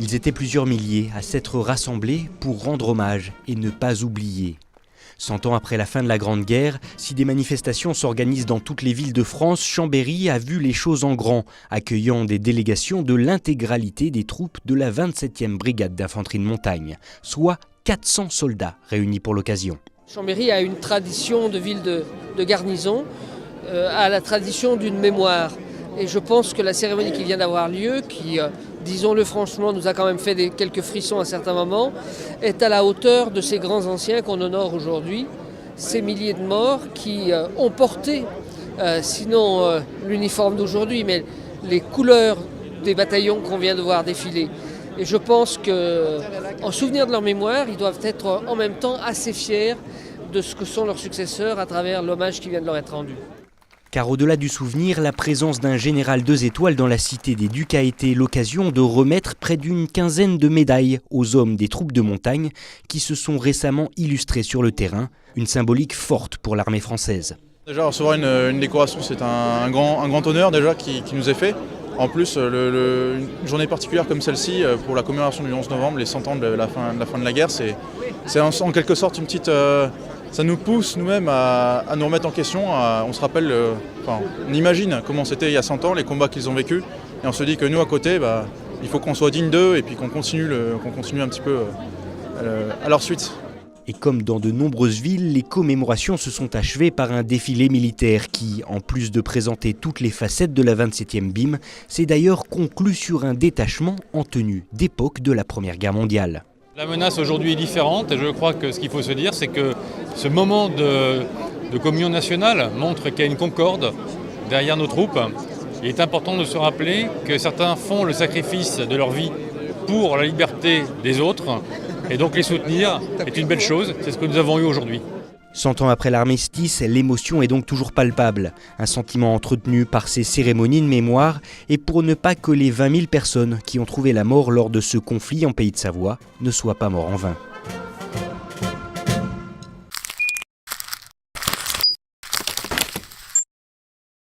Ils étaient plusieurs milliers à s'être rassemblés pour rendre hommage et ne pas oublier. 100 ans après la fin de la Grande Guerre, si des manifestations s'organisent dans toutes les villes de France, Chambéry a vu les choses en grand, accueillant des délégations de l'intégralité des troupes de la 27e brigade d'infanterie de montagne, soit 400 soldats réunis pour l'occasion. Chambéry a une tradition de ville de garnison, a la tradition d'une mémoire. Et je pense que la cérémonie qui vient d'avoir lieu, qui, disons-le franchement, nous a quand même fait quelques frissons à certains moments, est à la hauteur de ces grands anciens qu'on honore aujourd'hui, ces milliers de morts qui ont porté, sinon l'uniforme d'aujourd'hui, mais les couleurs des bataillons qu'on vient de voir défiler. Et je pense qu'en souvenir de leur mémoire, ils doivent être en même temps assez fiers de ce que sont leurs successeurs à travers l'hommage qui vient de leur être rendu. Car au-delà du souvenir, la présence d'un général 2 étoiles dans la cité des Ducs a été l'occasion de remettre près d'une quinzaine de médailles aux hommes des troupes de montagne qui se sont récemment illustrés sur le terrain, une symbolique forte pour l'armée française. Déjà recevoir une décoration, c'est un grand honneur déjà qui nous est fait. En plus, une journée particulière comme celle-ci, pour la commémoration du 11 novembre, les 100 ans de la fin de la guerre, c'est en quelque sorte une petite... ça nous pousse nous-mêmes à nous remettre en question. On se rappelle, on imagine comment c'était il y a 100 ans, les combats qu'ils ont vécus. Et on se dit que nous, à côté, il faut qu'on soit digne d'eux et puis qu'on continue un petit peu à leur suite. Et comme dans de nombreuses villes, les commémorations se sont achevées par un défilé militaire qui, en plus de présenter toutes les facettes de la 27e BIM, s'est d'ailleurs conclu sur un détachement en tenue d'époque de la Première Guerre mondiale. La menace aujourd'hui est différente et je crois que ce qu'il faut se dire, c'est que ce moment de communion nationale montre qu'il y a une concorde derrière nos troupes. Il est important de se rappeler que certains font le sacrifice de leur vie pour la liberté des autres et donc les soutenir est une belle chose, c'est ce que nous avons eu aujourd'hui. 100 ans après l'armistice, l'émotion est donc toujours palpable. Un sentiment entretenu par ces cérémonies de mémoire et pour ne pas que les 20 000 personnes qui ont trouvé la mort lors de ce conflit en Pays de Savoie ne soient pas morts en vain.